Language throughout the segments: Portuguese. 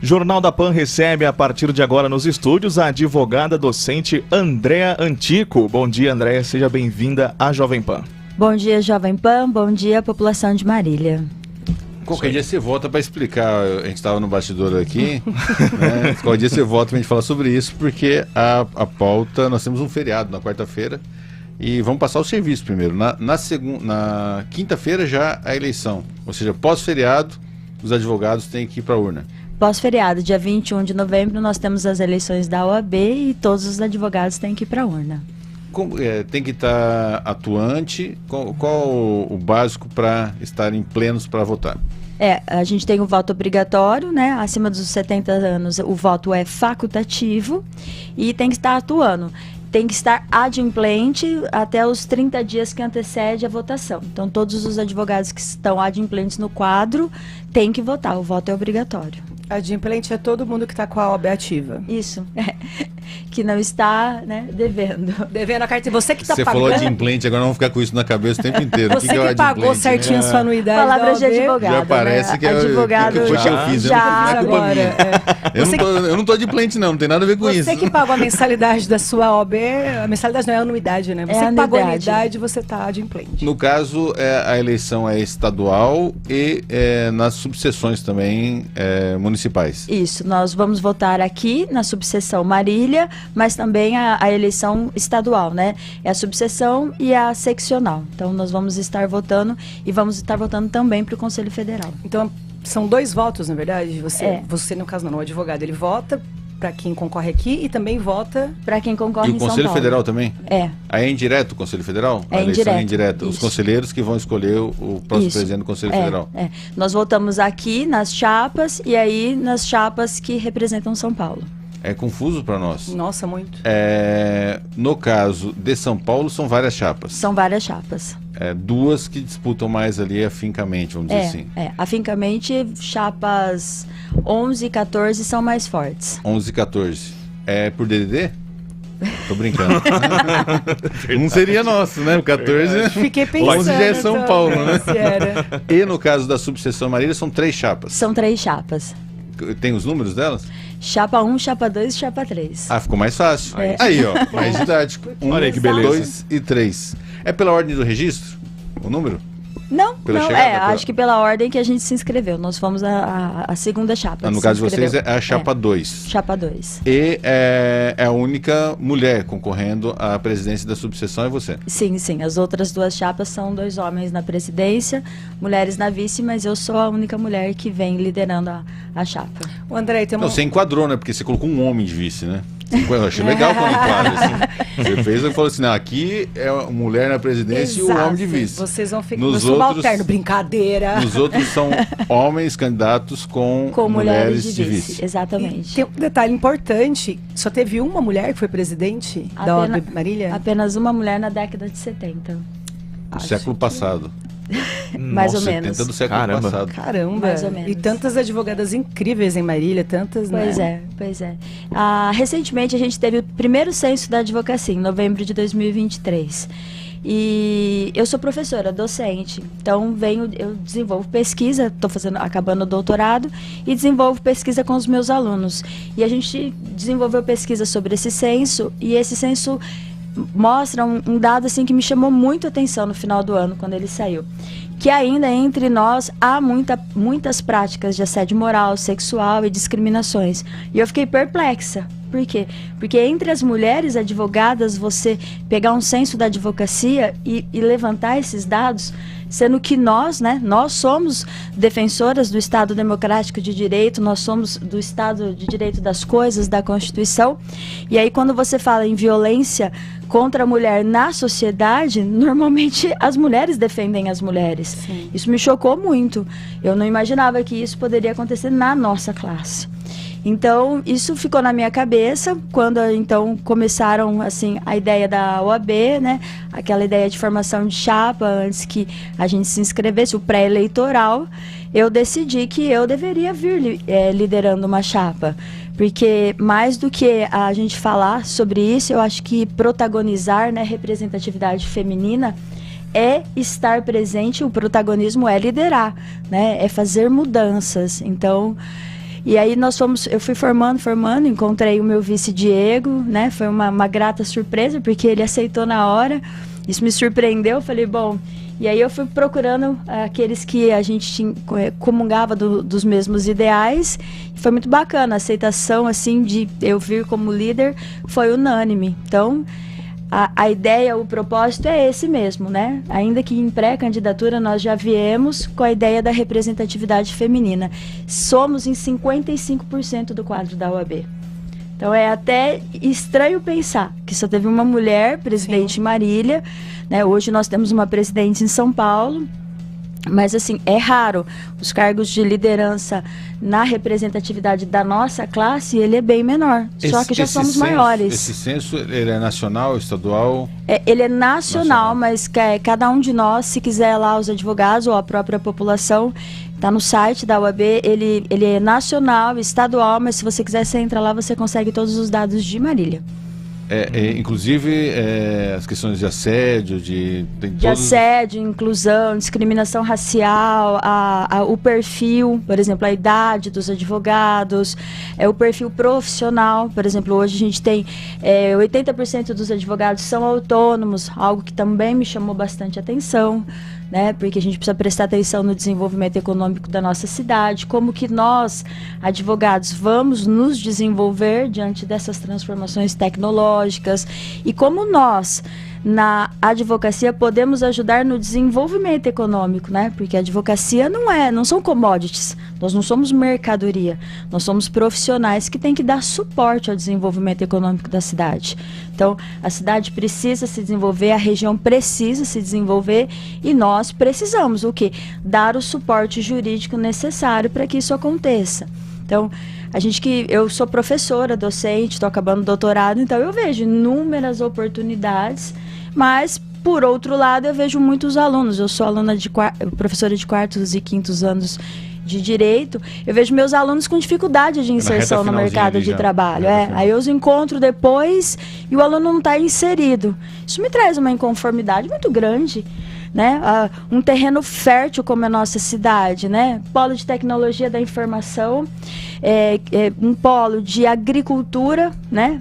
Jornal da Pan recebe a partir de agora nos estúdios a advogada docente Andréa Antico. Bom dia, Andréa, seja bem-vinda à Jovem Pan. Bom dia, Jovem Pan, bom dia, população de Marília. Qualquer dia você volta para explicar, a gente estava no bastidor aqui, né? Qualquer dia você volta para a gente falar sobre isso, porque a pauta, nós temos um feriado na quarta-feira e vamos passar o serviço primeiro. Na quinta-feira já a eleição, ou seja, pós-feriado, os advogados têm que ir para a urna. Pós-feriado, dia 21 de novembro, nós temos as eleições da OAB e todos os advogados têm que ir para a urna. Tem que estar atuante, qual o básico para estarem plenos para votar? A gente tem o voto obrigatório, né? Acima dos 70 anos o voto é facultativo e tem que estar atuando. Tem que estar adimplente até os 30 dias que antecede a votação. Então, todos os advogados que estão adimplentes no quadro têm que votar. O voto é obrigatório. Adimplente é todo mundo que está com a OAB ativa. Isso. Que não está, né, devendo. Devendo a carteira. Você que está pagando. Você falou adimplente, agora vamos ficar com isso na cabeça o tempo inteiro. Você que pagou certinho a sua anuidade. Palavra de advogado. Já parece, né? Que advogado, foi que eu fiz. Já, não é culpa minha. Eu não estou adimplente, não tem nada a ver com isso. Você que pagou a mensalidade da sua OAB, a mensalidade não é a anuidade, né? Você que pagou a anuidade, você está adimplente. No caso, a eleição é estadual e nas subseções também municipais. Isso, nós vamos votar aqui na subseção Marília, mas também a eleição estadual, né? É a subseção e a seccional. Então, nós vamos estar votando e vamos estar votando também para o Conselho Federal. Então, são 2 votos, na verdade? Você, no caso, não, o advogado, ele vota para quem concorre aqui e também vota para quem concorre em São Paulo. E o Conselho Federal também? Aí é indireto o Conselho Federal? É eleição indireto. Os conselheiros que vão escolher o próximo presidente do Conselho Federal. Nós votamos aqui nas chapas e aí nas chapas que representam São Paulo. É confuso para nós. Nossa, muito. No caso de São Paulo, são várias chapas. São várias chapas. 2 que disputam mais ali afincamente, vamos dizer assim. Afincamente, chapas 11 e 14 são mais fortes. 11 e 14. É por DDD? Tô brincando. Não seria nosso, né? O 14. Fiquei pensando. 11 já é São Paulo, né? Era. E no caso da subseção Marília, são 3 chapas. São 3 chapas. Tem os números delas? Chapa 1, chapa 2 e chapa 3. Ficou mais fácil. Aí, ó, mais didático. 1, Olha aí que beleza. 2 e 3. É pela ordem do registro? O número? Não, chegada, acho que pela ordem que a gente se inscreveu. Nós fomos a segunda chapa. No caso de vocês é a chapa 2. Chapa 2. E é a única mulher concorrendo à presidência da subseção, é você? Sim. As outras 2 chapas são 2 homens na presidência, mulheres na vice, mas eu sou a única mulher que vem liderando a chapa. O André, tem uma... Não, você enquadrou, né? Porque você colocou um homem de vice, né? Eu achei legal quando enquadra, assim. Você fez e falou assim, não, aqui é a mulher na presidência. Exato. E o homem de vice. Vocês vão ficar no subalterno, brincadeira. Nos outros são homens candidatos com mulheres de vice. Exatamente. E tem um detalhe importante, só teve uma mulher que foi presidente da OAB Marília? Apenas uma mulher na década de 70. Do século passado. Mais ou menos. 70 do século passado. Caramba. Mais ou menos. E tantas advogadas incríveis em Marília, tantas, né? Pois é. Recentemente a gente teve o primeiro censo da advocacia, em novembro de 2023. E eu sou professora, docente, então eu desenvolvo pesquisa, estou acabando o doutorado e desenvolvo pesquisa com os meus alunos. E a gente desenvolveu pesquisa sobre esse censo e esse censo mostra um dado assim que me chamou muito a atenção no final do ano, quando ele saiu. Que ainda entre nós há muitas práticas de assédio moral, sexual e discriminações. E eu fiquei perplexa. Por quê? Porque entre as mulheres advogadas, você pegar um censo da advocacia e levantar esses dados, sendo que nós somos defensoras do Estado Democrático de Direito, nós somos do Estado de Direito das Coisas, da Constituição. E aí, quando você fala em violência contra a mulher na sociedade, normalmente as mulheres defendem as mulheres. Sim. Isso me chocou muito. Eu não imaginava que isso poderia acontecer na nossa classe. Então, isso ficou na minha cabeça quando, então, começaram, assim, a ideia da OAB, né? Aquela ideia de formação de chapa, antes que a gente se inscrevesse, o pré-eleitoral, eu decidi que eu deveria vir liderando uma chapa. Porque, mais do que a gente falar sobre isso, eu acho que protagonizar, né, representatividade feminina é estar presente, o protagonismo é liderar, né? É fazer mudanças. Então... E aí eu fui formando, encontrei o meu vice Diego, né? Foi uma grata surpresa, porque ele aceitou na hora. Isso me surpreendeu, falei, bom... E aí eu fui procurando aqueles que a gente comungava dos mesmos ideais. Foi muito bacana, a aceitação, assim, de eu vir como líder foi unânime. Então... A ideia, o propósito é esse mesmo, né? Ainda que em pré-candidatura nós já viemos com a ideia da representatividade feminina. Somos em 55% do quadro da OAB. Então é até estranho pensar que só teve uma mulher presidente Sim. em Marília, né? Hoje nós temos uma presidente em São Paulo. Mas, assim, é raro. Os cargos de liderança na representatividade da nossa classe, ele é bem menor. Só que já somos maiores. Esse censo, ele é nacional, estadual? Ele é nacional, mas cada um de nós, se quiser lá, os advogados ou a própria população, está no site da UAB, ele é nacional, estadual, mas se você quiser, você entra lá, você consegue todos os dados de Marília. Inclusive as questões de assédio, de assédio, inclusão, discriminação racial, o perfil, por exemplo, a idade dos advogados, o perfil profissional. Por exemplo, hoje a gente tem 80% dos advogados são autônomos, algo que também me chamou bastante atenção, né? Porque a gente precisa prestar atenção no desenvolvimento econômico da nossa cidade, como que nós, advogados, vamos nos desenvolver diante dessas transformações tecnológicas e como nós, na advocacia, podemos ajudar no desenvolvimento econômico, né? Porque a advocacia não são commodities, nós não somos mercadoria, nós somos profissionais que têm que dar suporte ao desenvolvimento econômico da cidade. Então, a cidade precisa se desenvolver, a região precisa se desenvolver e nós precisamos o quê? Dar o suporte jurídico necessário para que isso aconteça. Então, eu sou professora, docente, estou acabando o doutorado, então eu vejo inúmeras oportunidades, mas, por outro lado, eu vejo muitos alunos. Eu sou professora de quartos e quintos anos de Direito, eu vejo meus alunos com dificuldade de inserção no mercado de trabalho. Aí eu os encontro depois e o aluno não está inserido. Isso me traz uma inconformidade muito grande, né? Um terreno fértil como a nossa cidade, né? Polo de tecnologia da informação, um polo de agricultura, né?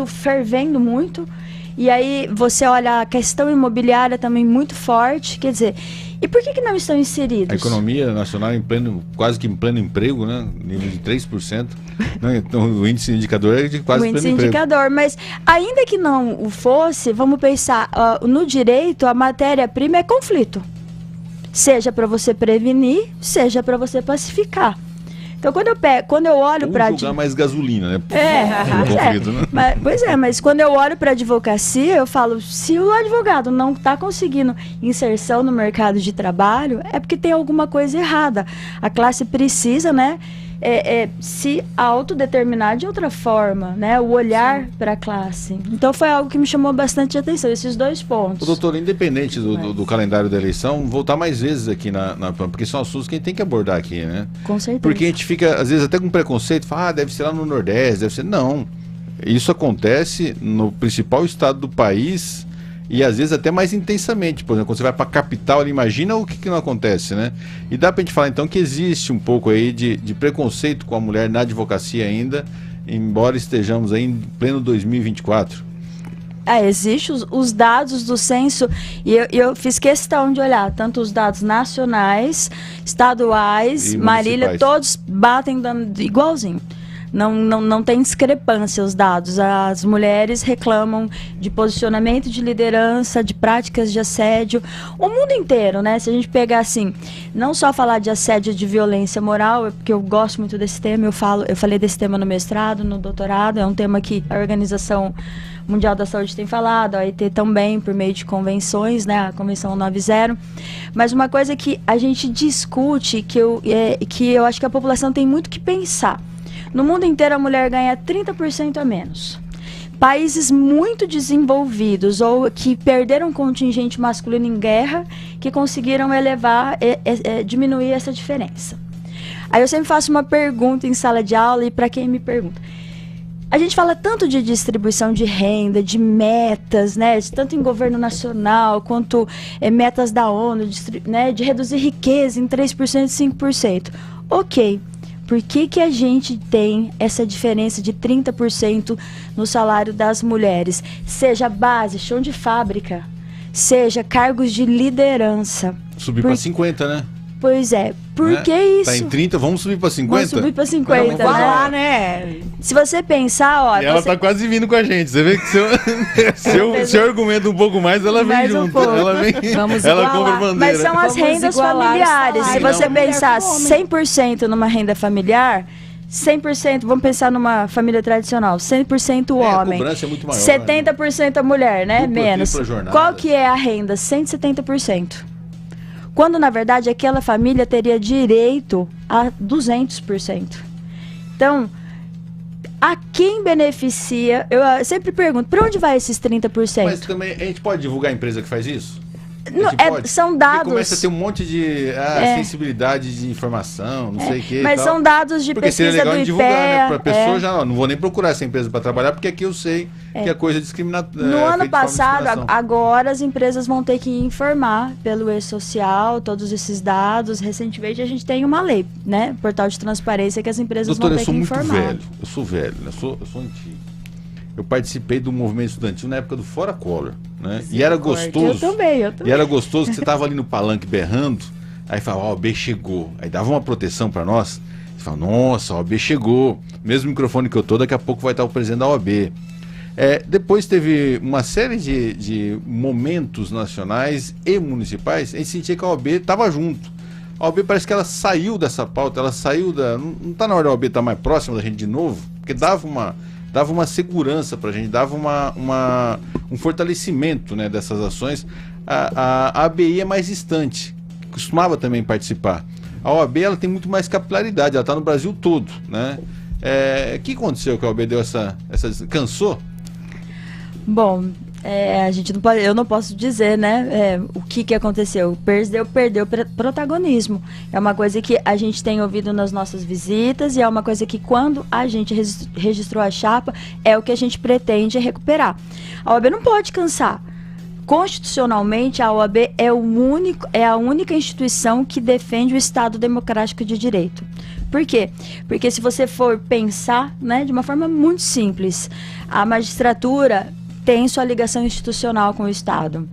fervendo muito. E aí você olha a questão imobiliária também muito forte, quer dizer, e por que não estão inseridos? A economia nacional quase que em pleno emprego, né? Nível de 3%. Né? Então o índice indicador é de quase pleno emprego. O índice indicador, mas ainda que não o fosse, vamos pensar, no direito a matéria-prima é conflito. Seja para você prevenir, seja para você pacificar. Então, quando eu olho para... jogar mais gasolina, né? Mas quando eu olho para a advocacia, eu falo, se o advogado não está conseguindo inserção no mercado de trabalho, é porque tem alguma coisa errada. A classe precisa, né, se autodeterminar de outra forma, né? O olhar para a classe. Então, foi algo que me chamou bastante atenção, esses dois pontos. Doutor, independente do calendário da eleição, voltar mais vezes aqui na PAN, porque são assuntos que a gente tem que abordar aqui, né? Com certeza. Porque a gente fica, às vezes, até com preconceito, fala, deve ser lá no Nordeste, deve ser... Não. Isso acontece no principal estado do país e, às vezes, até mais intensamente. Por exemplo, quando você vai para a capital, imagina o que não acontece, né? E dá para a gente falar, então, que existe um pouco aí de preconceito com a mulher na advocacia ainda, embora estejamos aí em pleno 2024. Existem os dados do censo, e eu fiz questão de olhar tanto os dados nacionais, estaduais, Marília, todos batem igualzinho. Não tem discrepância os dados. As mulheres reclamam de posicionamento de liderança, de práticas de assédio. O mundo inteiro, né? Se a gente pegar assim, não só falar de assédio e de violência moral, porque eu gosto muito desse tema, eu falei desse tema no mestrado, no doutorado, é um tema que a Organização Mundial da Saúde tem falado, a OIT também, por meio de convenções, né? A Convenção 90. Mas uma coisa que a gente discute, que eu acho que a população tem muito que pensar. No mundo inteiro, a mulher ganha 30% a menos. Países muito desenvolvidos ou que perderam contingente masculino em guerra, que conseguiram diminuir essa diferença. Aí eu sempre faço uma pergunta em sala de aula e para quem me pergunta. A gente fala tanto de distribuição de renda, de metas, né? Tanto em governo nacional quanto metas da ONU, né? De reduzir riqueza em 3% e 5%. Ok. Por que a gente tem essa diferença de 30% no salário das mulheres? Seja base, chão de fábrica, seja cargos de liderança. Subir para 50, né? Pois é, por né? que isso? Tá em 30, vamos subir para 50? Vamos subir para 50, Vamos lá, né? Se você pensar, ó... E ela tá quase vindo com a gente. Você vê que se eu argumento um pouco mais, ela vem junto. Ela vem, Vamos ela igualar. compra bandeira. Mas são as Vamos rendas igualar familiares. o Se salário. você Não, mulher pensar com homem. 100% numa renda familiar, 100%, vamos pensar numa família tradicional, 100% o a homem, cobrança é muito maior, 70% a mulher, né? Dupla, Menos. tripla jornada. Qual que é a renda? 170%. Quando, na verdade, aquela família teria direito a 200%. Então, a quem beneficia... Eu sempre pergunto, para onde vai esses 30%? Mas também, a gente pode divulgar a empresa que faz isso? Não, A gente pode? são Porque dados... começa a ter um monte de sensibilidade de informação, não sei o que. Mas são dados de porque seria pesquisa legal do em divulgar, né? IPEA. Pra pessoa já, não vou nem procurar essa empresa para trabalhar, porque aqui eu sei que a coisa é discriminatória. No ano passado, agora as empresas vão ter que informar pelo E-Social todos esses dados. Recentemente a gente tem uma lei, né? Portal de transparência que as empresas Doutor, vão ter que informar. Eu sou velho, né? Eu sou antigo. Eu participei do movimento estudantil na época do Fora Collor, né? E era gostoso. Eu também. E era gostoso que você tava ali no palanque berrando, aí falava, ó, a OAB chegou. Aí dava uma proteção para nós. Você fala, nossa, a OAB chegou. Mesmo microfone que eu tô, daqui a pouco vai estar o presidente da OAB. Depois teve uma série de momentos nacionais e municipais, a gente sentia que a OAB estava junto. A OAB parece que ela saiu dessa pauta, ela saiu da... Não está na hora da OAB estar mais próxima da gente de novo? Porque dava uma segurança para a gente, dava um fortalecimento, né, dessas ações. A ABI é mais distante, costumava também participar. A OAB ela tem muito mais capilaridade, ela está no Brasil todo, né? O que aconteceu que a OAB deu essa cansou? Bom, a gente não pode, eu não posso dizer, né, o que aconteceu. Perdeu protagonismo. É uma coisa que a gente tem ouvido nas nossas visitas e é uma coisa que quando a gente registrou a chapa, é o que a gente pretende recuperar. A OAB não pode cansar. Constitucionalmente, a OAB é a única instituição que defende o Estado Democrático de Direito. Por quê? Porque se você for pensar, né, de uma forma muito simples, a magistratura tem sua ligação institucional com o Estado.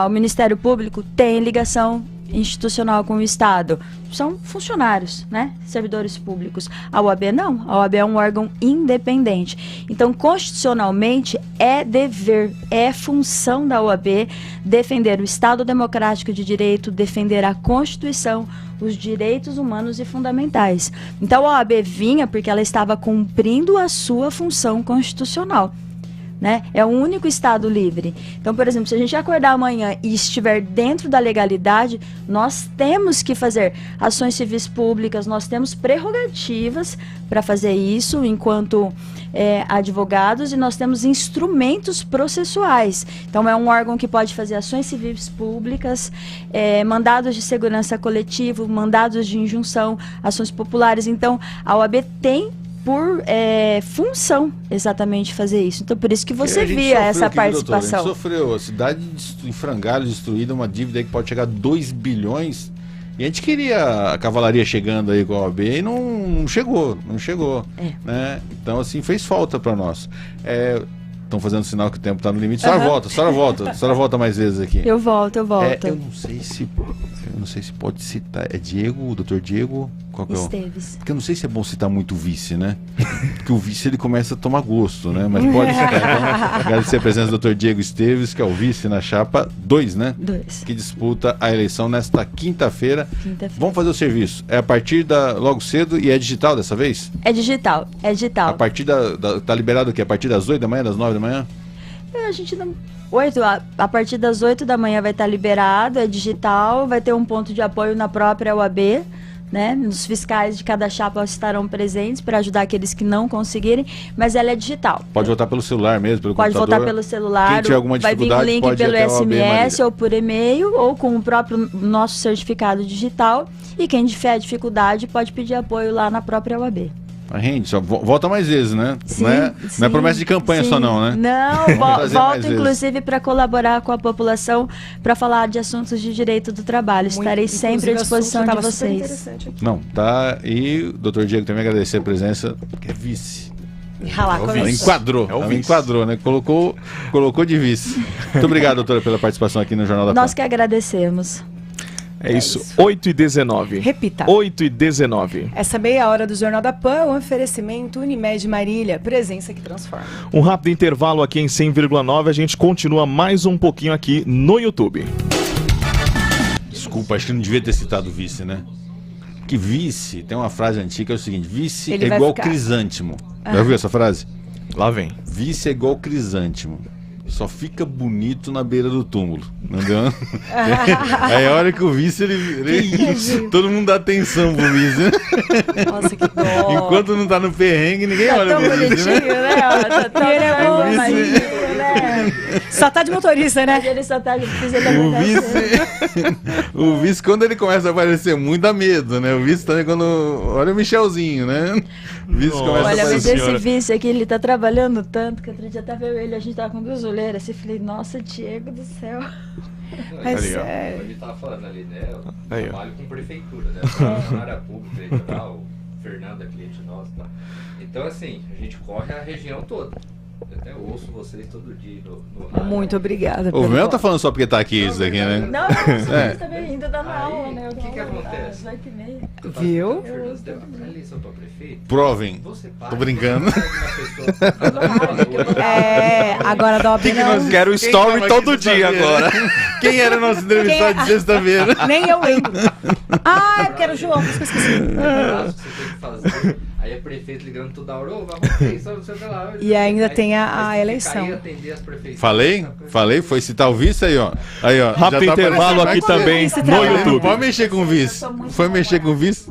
O Ministério Público tem ligação institucional com o Estado. São funcionários, né? Servidores públicos. A OAB não. A OAB é um órgão independente. Então, constitucionalmente, é dever, é função da OAB defender o Estado Democrático de Direito, defender a Constituição, os direitos humanos e fundamentais. Então, a OAB vinha porque ela estava cumprindo a sua função constitucional. Né? É o único Estado livre. Então, por exemplo, se a gente acordar amanhã e estiver dentro da legalidade, nós temos que fazer ações civis públicas, nós temos prerrogativas para fazer isso enquanto advogados e nós temos instrumentos processuais. Então, é um órgão que pode fazer ações civis públicas, mandados de segurança coletivo, mandados de injunção, ações populares. Então, a OAB tem por função exatamente fazer isso. Então, por isso que você via essa participação. A gente sofreu, a cidade em frangalhos destruída, uma dívida aí que pode chegar a 2 bilhões. E a gente queria a cavalaria chegando aí com a OAB e não chegou. Né? Então, assim, fez falta para nós. Estão fazendo sinal que o tempo está no limite. A senhora volta mais vezes aqui. Eu volto. Eu não sei se pode citar. É Diego, o doutor Diego? Qual que é o... Esteves. Porque eu não sei se é bom citar muito o vice, né? Porque o vice ele começa a tomar gosto, né? Mas pode citar. Então, agradecer a presença do doutor Diego Esteves, que é o vice na chapa 2, né? 2. Que disputa a eleição nesta quinta-feira. Vamos fazer o serviço. É a partir logo cedo e é digital dessa vez? É digital. A partir tá liberado o quê? A partir das 8 da manhã, das 9 da manhã? A gente não... A partir das 8 da manhã vai estar liberado, é digital, vai ter um ponto de apoio na própria OAB, né? Os fiscais de cada chapa estarão presentes para ajudar aqueles que não conseguirem, mas ela é digital. Pode votar pelo celular mesmo, pelo computador? Pode votar pelo celular, quem tiver alguma dificuldade, vai vir o link pode pelo SMS OAB, ou por e-mail, ou com o próprio nosso certificado digital, e quem tiver dificuldade pode pedir apoio lá na própria OAB. A gente só volta mais vezes, né? Sim, Não é promessa de campanha sim. só não, né? Não, trazer mais volto inclusive para colaborar com a população para falar de assuntos de direito do trabalho. Estarei sempre à disposição de vocês. Não, tá. E o doutor Diego também agradecer a presença, que é vice. Ela enquadrou, né? Colocou de vice. Muito obrigado, doutora, pela participação aqui no Jornal da Pan. Nós que agradecemos. É isso, 8h19. Repita. 8h19. Essa meia hora do Jornal da Pan, o oferecimento Unimed Marília, presença que transforma. Um rápido intervalo aqui em 100,9, a gente continua mais um pouquinho aqui no YouTube. Desculpa, acho que não devia ter citado vice, né? Que vice, tem uma frase antiga, é o seguinte: vice Ele é vai igual ficar. crisântimo. Já ouviu essa frase? Lá vem. Vice é igual crisântimo. Só fica bonito na beira do túmulo, entendeu? Aí a hora que o vice, todo mundo dá atenção pro vice, né? Nossa, que dó. Enquanto não tá no perrengue, ninguém olha Tão pro vice, né? bonitinho, né? Ó, tá Ele é bom, mas, né? Só tá de motorista, né? Ele só tá precisando O aguentar vice, o vice, quando ele começa a aparecer muito, dá medo, né? O vice também quando... Olha o Michelzinho, né? O vice Nossa. começa a Olha, mas aparecer. esse vice aqui, ele tá trabalhando tanto que outro dia tava ele, a gente tava com duas olheiras assim, falei, nossa, Diego do céu. Mas Ali, ó. Ele tava falando ali, né? Eu Aí, ó. trabalho com prefeitura, né? Funcionária pública eleitoral, o Fernando é cliente nosso, tá? Então, assim, a gente corre a região toda. Eu até ouço vocês todo dia no rádio. Muito obrigada. O Mel tá falando só porque tá aqui isso daqui, né? Não, eu É. também ainda dando Aí, aula, né? Eu o que dou que aula acontece? às 8h30. Eu tava Viu? falando, Fernando, deu eleição pra prefeito. Provem. Você para, Tô brincando. você segue uma pessoa. É, agora dá uma pena. Quero Quem story tava todo aqui dia sexta-feira? agora. Quem era nosso entrevistado Quem é? de sexta-feira? Nem eu lembro. Ah, é porque era o João, por isso que eu esqueci. Um pedaço que você tem que fazer. Aí é prefeito ligando toda hora, ô, vai acontecer isso, não sei o que lá. E ainda tem a Mas tem que eleição. cair e atender as prefeituras. Falei, foi citar o vice aí, ó. Aí, ó. Rápido já tá intervalo aparecendo aqui também esse no trabalho. Não YouTube. pode mexer com o vice. Foi mexer com o vice?